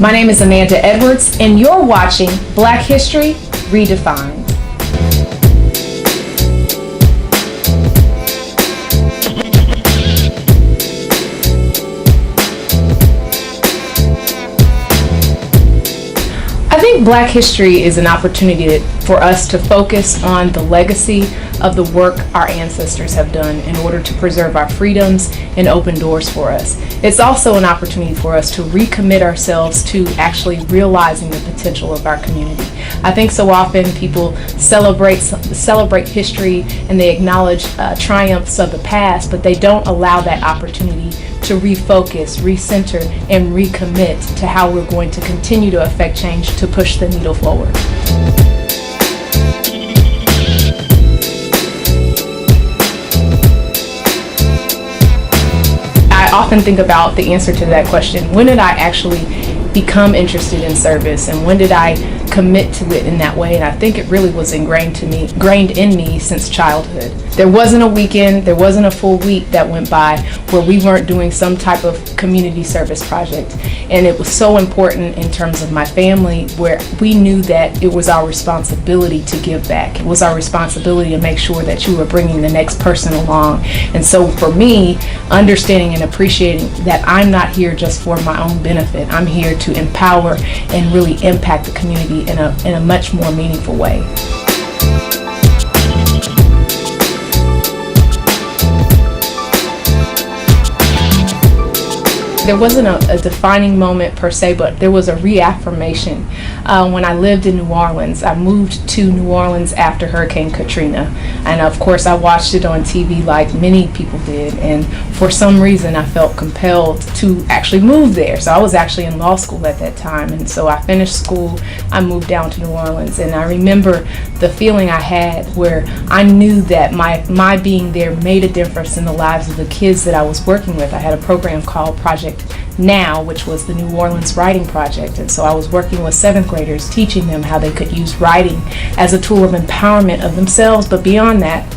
My name is Amanda Edwards, and you're watching Black History Redefined. I think Black history is an opportunity for us to focus on the legacy of the work our ancestors have done in order to preserve our freedoms and open doors for us. It's also an opportunity for us to recommit ourselves to actually realizing the potential of our community. I think so often people celebrate history and they acknowledge triumphs of the past, but they don't allow that opportunity to refocus, recenter, and recommit to how we're going to continue to affect change to push the needle forward. I often think about the answer to that question. When did I actually become interested in service, and when did I commit to it in that way? And I think it really was ingrained in me since childhood. There wasn't a weekend, there wasn't a full week that went by where we weren't doing some type of community service project. And it was so important in terms of my family, where we knew that it was our responsibility to give back. It was our responsibility to make sure that you were bringing the next person along. And so for me, understanding and appreciating that I'm not here just for my own benefit, I'm here to empower and really impact the community in a much more meaningful way. There wasn't a defining moment per se, but there was a reaffirmation. When I lived in New Orleans, I moved to New Orleans after Hurricane Katrina. And of course, I watched it on TV like many people did. And for some reason, I felt compelled to actually move there. So I was actually in law school at that time. And so I finished school, I moved down to New Orleans. And I remember the feeling I had where I knew that my being there made a difference in the lives of the kids that I was working with. I had a program called Project Now, which was the New Orleans Writing Project. And so I was working with 7th graders, teaching them how they could use writing as a tool of empowerment of themselves, but beyond that,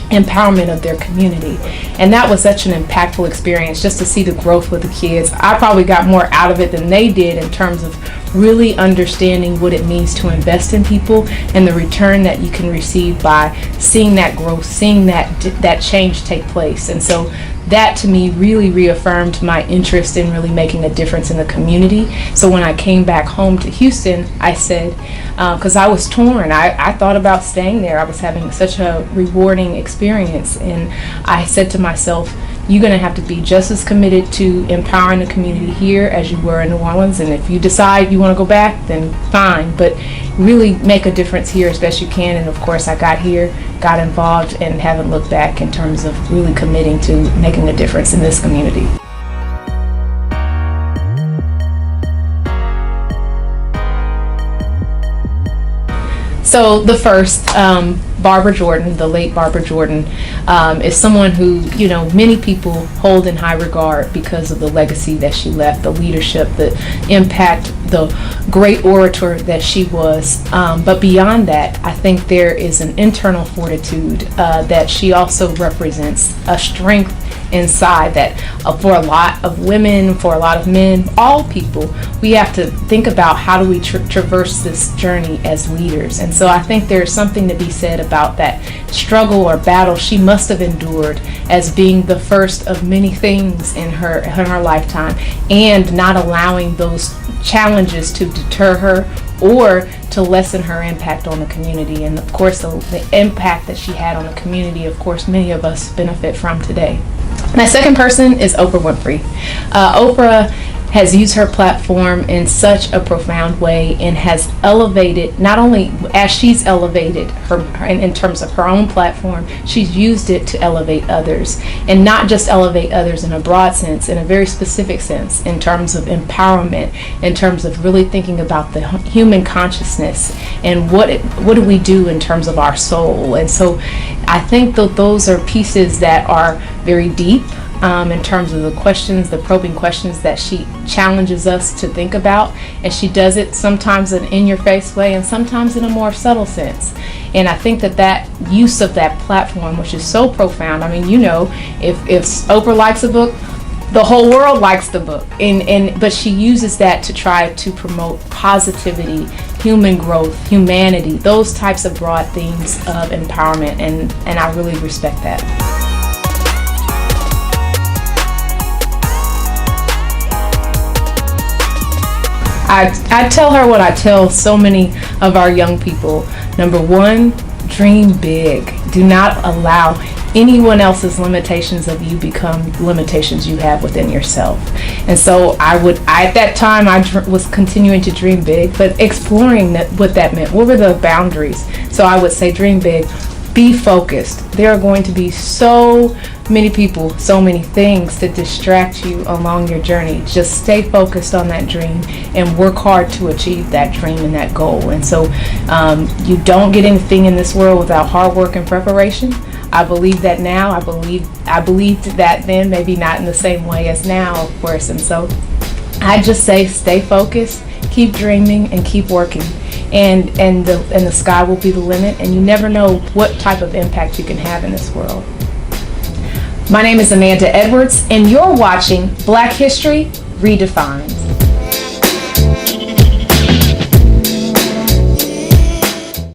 empowerment of their community. And that was such an impactful experience, just to see the growth with the kids. I probably got more out of it than they did in terms of really understanding what it means to invest in people and the return that you can receive by seeing that growth, seeing that change take place. And so that to me really reaffirmed my interest in really making a difference in the community. So when I came back home to Houston, I said, because I was torn, I thought about staying there. I was having such a rewarding experience, and I said to myself, you're going to have to be just as committed to empowering the community here as you were in New Orleans. And if you decide you want to go back, then fine. But really make a difference here as best you can. And of course, I got here, got involved, and haven't looked back in terms of really committing to making a difference in this community. So the first, Barbara Jordan, the late Barbara Jordan, is someone who, many people hold in high regard because of the legacy that she left, the leadership, the impact, the great orator that she was. But beyond that, I think there is an internal fortitude that she also represents, a strength inside that for a lot of women, for a lot of men, all people, we have to think about how do we traverse this journey as leaders. And so I think there's something to be said about that struggle or battle she must have endured as being the first of many things in her lifetime, and not allowing those challenges to deter her or to lessen her impact on the community. And of course, the impact that she had on the community, of course, many of us benefit from today. My second person is Oprah Winfrey. Oprah has used her platform in such a profound way and has elevated, not only as she's elevated her in terms of her own platform, she's used it to elevate others, and not just elevate others in a broad sense, in a very specific sense, in terms of empowerment, in terms of really thinking about the human consciousness and what do we do in terms of our soul. And so I think that those are pieces that are very deep, in terms of the questions, the probing questions that she challenges us to think about. And she does it sometimes in an in-your-face way and sometimes in a more subtle sense. And I think that use of that platform, which is so profound, I mean, if Oprah likes a book, the whole world likes the book, but she uses that to try to promote positivity, human growth, humanity, those types of broad themes of empowerment, and I really respect that. I tell her what I tell so many of our young people. Number one, dream big. Do not allow anyone else's limitations of you become limitations you have within yourself. And so at that time, I was continuing to dream big, but exploring what that meant. What were the boundaries? So I would say dream big, be focused. There are going to be so many people, so many things to distract you along your journey. Just stay focused on that dream and work hard to achieve that dream and that goal. And so you don't get anything in this world without hard work and preparation. I believe that now. I believed that then, maybe not in the same way as now, of course. And so I just say stay focused, keep dreaming, and keep working. And the sky will be the limit, and you never know what type of impact you can have in this world. My name is Amanda Edwards, and you're watching Black History Redefined.